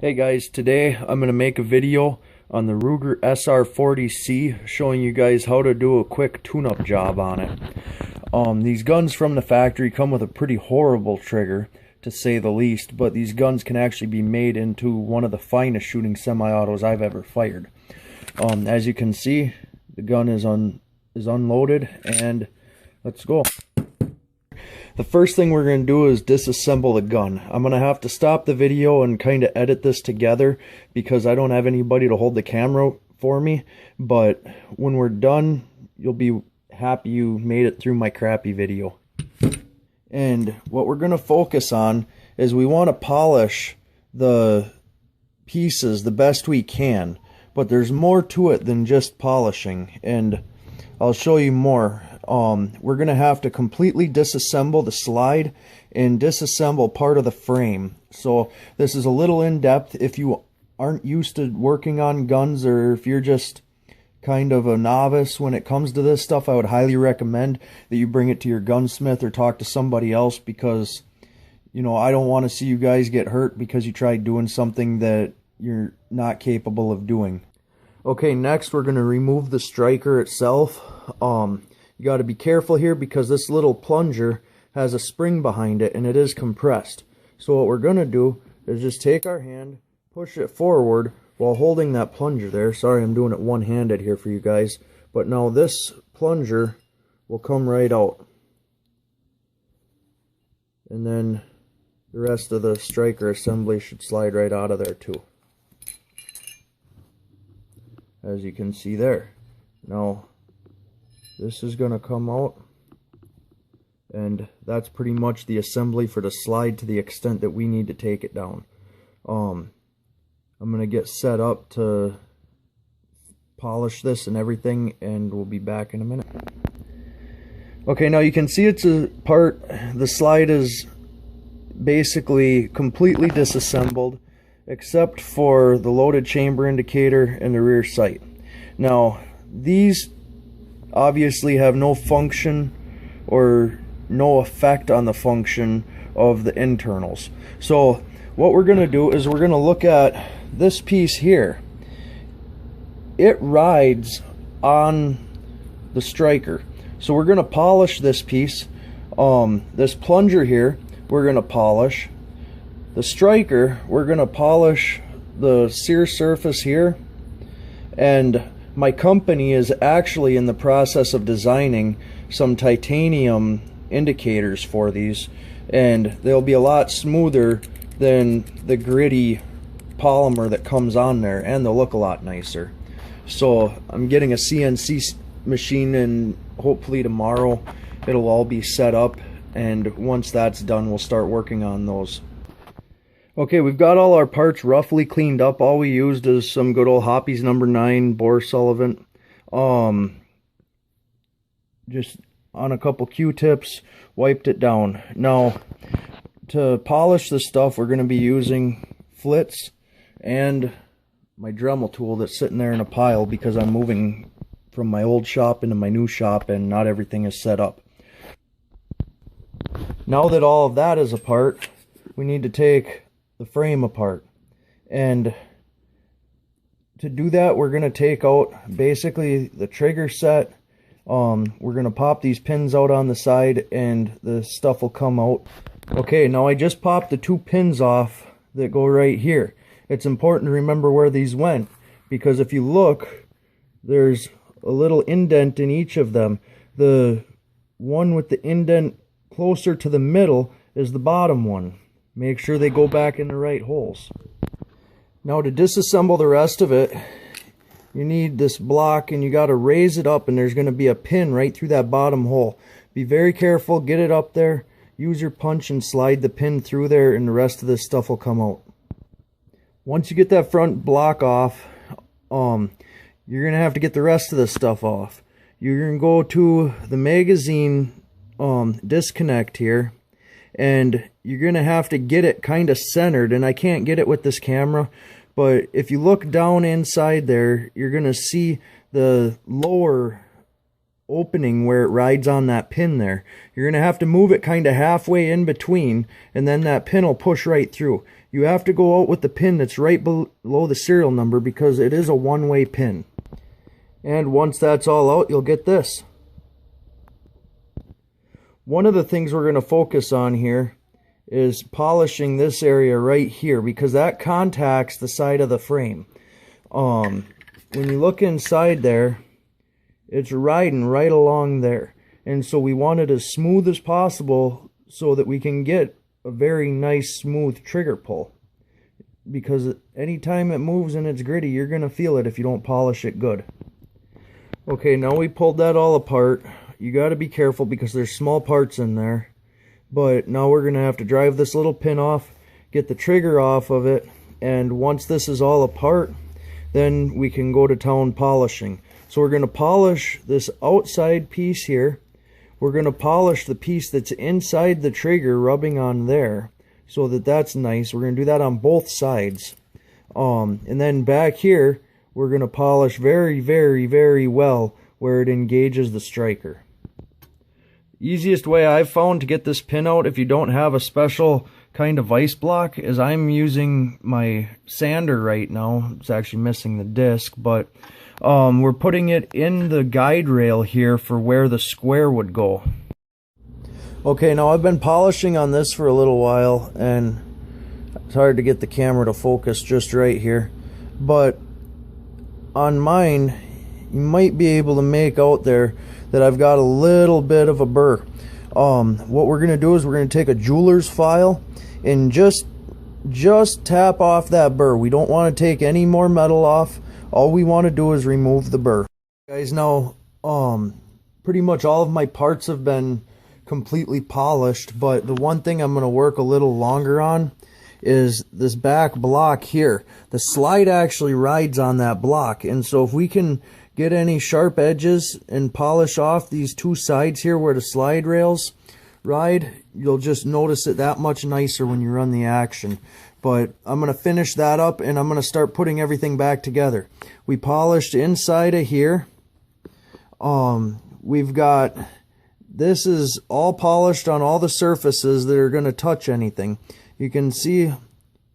Hey guys, today I'm going to make a video on the Ruger SR40C showing you guys how to do a quick tune-up job on it. These guns from the factory come with a pretty horrible trigger, to say the least, but these guns can actually be made into one of the finest shooting semi-autos I've ever fired. As you can see, the gun is unloaded, and let's go. The first thing we're going to do is disassemble the gun. I'm going to have to stop the video and kind of edit this together because I don't have anybody to hold the camera for me. But when we're done, you'll be happy you made it through my crappy video. And what we're going to focus on is we want to polish the pieces the best we can. But there's more to it than just polishing, and I'll show you more. We're going to have to completely disassemble the slide and disassemble part of the frame. So this is a little in-depth. If you aren't used to working on guns, or if you're just kind of a novice when it comes to this stuff, I would highly recommend that you bring it to your gunsmith or talk to somebody else, because, you know, I don't want to see you guys get hurt because you tried doing something that you're not capable of doing. Okay, next we're going to remove the striker itself. You got to be careful here because this little plunger has a spring behind it and it is compressed. So what we're going to do is just take our hand, push it forward while holding that plunger there. Sorry, I'm doing it one-handed here for you guys. But now this plunger will come right out. And then the rest of the striker assembly should slide right out of there too, as you can see there. Now this is going to come out, and that's pretty much the assembly for the slide to the extent that we need to take it down. I'm going to get set up to polish this and everything, and we'll be back in a minute. Okay, now you can see it's a part, the slide is basically completely disassembled except for the loaded chamber indicator and the rear sight. Now these obviously have no function or no effect on the function of the internals. So what we're going to do is we're going to look at this piece here. It rides on the striker, so we're going to polish this piece. This plunger here we're going to polish. The striker we're going to polish the sear surface here, and my company is actually in the process of designing some titanium indicators for these, and they'll be a lot smoother than the gritty polymer that comes on there, and they'll look a lot nicer. So I'm getting a CNC machine, and hopefully tomorrow it'll all be set up, and once that's done we'll start working on those. Okay, we've got all our parts roughly cleaned up. All we used is some good old Hoppe's number 9 bore solvent. Just on a couple Q-tips, wiped it down. Now, to polish this stuff, we're going to be using flits and my Dremel tool that's sitting there in a pile because I'm moving from my old shop into my new shop and not everything is set up. Now that all of that is apart, we need to take the frame apart, and to do that we're going to take out basically the trigger set. We're going to pop these pins out on the side and the stuff will come out. Okay, now I just popped the 2 pins off that go right here. It's important to remember where these went, because if you look, there's a little indent in each of them. The one with the indent closer to the middle is the bottom one. Make sure they go back in the right holes. Now to disassemble the rest of it, you need this block and you got to raise it up, and there's going to be a pin right through that bottom hole. Be very careful, get it up there, use your punch and slide the pin through there, and the rest of this stuff will come out. Once you get that front block off, you're going to have to get the rest of this stuff off. You're going to go to the magazine disconnect here, and you're going to have to get it kind of centered, and I can't get it with this camera, but if you look down inside there, you're going to see the lower opening where it rides on that pin there. You're going to have to move it kind of halfway in between, and then that pin will push right through. You have to go out with the pin that's right below the serial number because it is a one-way pin. And once that's all out, you'll get this. One of the things we're going to focus on here is polishing this area right here because that contacts the side of the frame. When you look inside there, it's riding right along there. And so we want it as smooth as possible so that we can get a very nice smooth trigger pull. Because anytime it moves and it's gritty, you're going to feel it if you don't polish it good. Okay, now we pulled that all apart. You got to be careful because there's small parts in there. But now we're going to have to drive this little pin off, get the trigger off of it, and once this is all apart, then we can go to town polishing. So we're going to polish this outside piece here. We're going to polish the piece that's inside the trigger rubbing on there so that that's nice. We're going to do that on both sides. And then back here, we're going to polish very, very, very well where it engages the striker. Easiest way I've found to get this pin out if you don't have a special kind of vice block is I'm using my sander right now. It's actually missing the disc, but we're putting it in the guide rail here for where the square would go. Okay, now I've been polishing on this for a little while and it's hard to get the camera to focus just right here, but on mine you might be able to make out there that I've got a little bit of a burr. What we're going to do is we're going to take a jeweler's file and just tap off that burr. We don't want to take any more metal off. All we want to do is remove the burr. Guys, now pretty much all of my parts have been completely polished, but the one thing I'm going to work a little longer on is this back block here. The slide actually rides on that block, and so if we can get any sharp edges and polish off these two sides here where the slide rails ride, you'll just notice it that much nicer when you run the action. But I'm going to finish that up and I'm going to start putting everything back together. We polished inside of here. We've got, this is all polished on all the surfaces that are going to touch anything. You can see,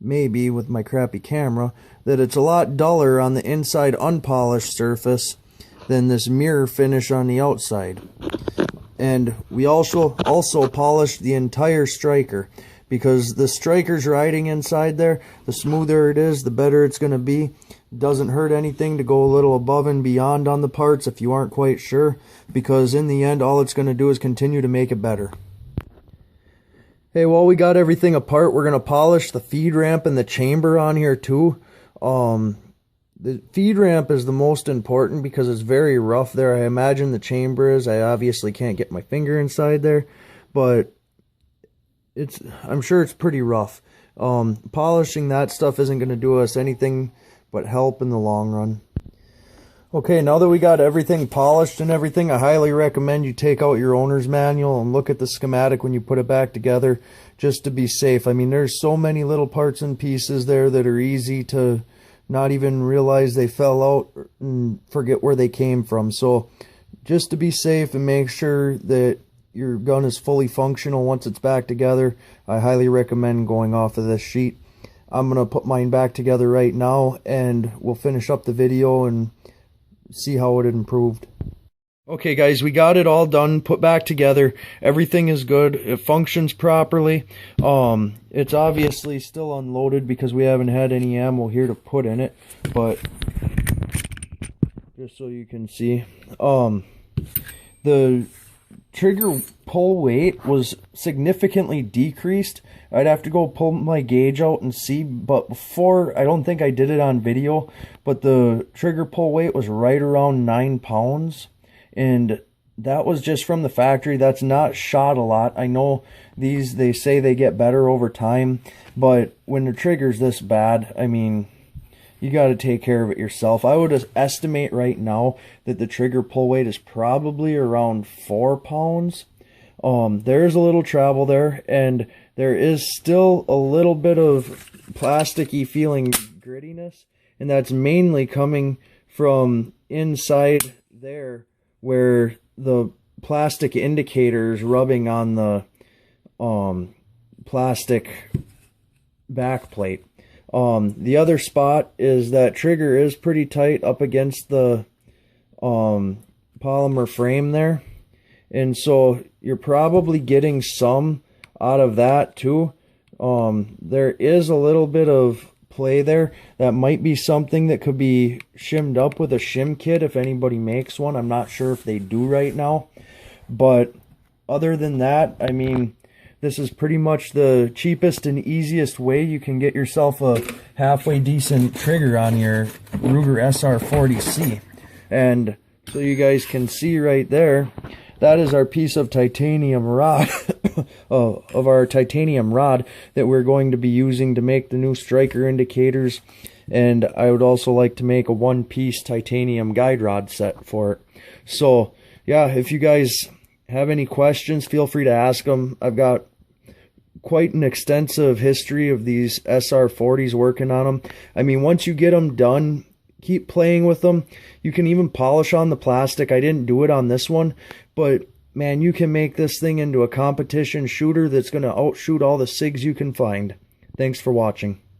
maybe with my crappy camera, that it's a lot duller on the inside unpolished surface than this mirror finish on the outside. And we also polished the entire striker, because the striker's riding inside there. The smoother it is, the better it's going to be. It doesn't hurt anything to go a little above and beyond on the parts if you aren't quite sure, because in the end all it's going to do is continue to make it better. Hey, while we got everything apart, we're going to polish the feed ramp and the chamber on here too. The feed ramp is the most important because it's very rough there. I imagine the chamber is. I obviously can't get my finger inside there, but I'm sure it's pretty rough. Polishing that stuff isn't going to do us anything but help in the long run. Okay, now that we got everything polished and everything, I highly recommend you take out your owner's manual and look at the schematic when you put it back together, just to be safe. I mean, there's so many little parts and pieces there that are easy to not even realize they fell out and forget where they came from. So just to be safe and make sure that your gun is fully functional once it's back together, I highly recommend going off of this sheet. I'm going to put mine back together right now and we'll finish up the video and see how it improved. Okay guys, we got it all done, put back together. Everything is good. It functions properly. It's obviously still unloaded because we haven't had any ammo here to put in it, but just so you can see, the trigger pull weight was significantly decreased. I'd have to go pull my gauge out and see, but before, I don't think I did it on video, but the trigger pull weight was right around 9 pounds, and that was just from the factory. That's not shot a lot. I know these, they say they get better over time, but when the trigger's this bad, I mean, you got to take care of it yourself. I would estimate right now that the trigger pull weight is probably around 4 pounds. There's a little travel there, and there is still a little bit of plasticky feeling grittiness, and that's mainly coming from inside there where the plastic indicators rubbing on the plastic back plate. The other spot is that trigger is pretty tight up against the polymer frame there, and so you're probably getting some out of that too. There is a little bit of play there. That might be something that could be shimmed up with a shim kit if anybody makes one. I'm not sure if they do right now, but other than that, I mean, this is pretty much the cheapest and easiest way you can get yourself a halfway decent trigger on your Ruger SR40C. And so you guys can see right there, that is our piece of titanium rod, of our titanium rod that we're going to be using to make the new striker indicators. And I would also like to make a one-piece titanium guide rod set for it. So yeah, if you guys have any questions, feel free to ask them. I've got quite an extensive history of these SR40s, working on them. I mean, once you get them done, keep playing with them. You can even polish on the plastic. I didn't do it on this one, but man, you can make this thing into a competition shooter that's going to outshoot all the SIGs you can find. Thanks for watching.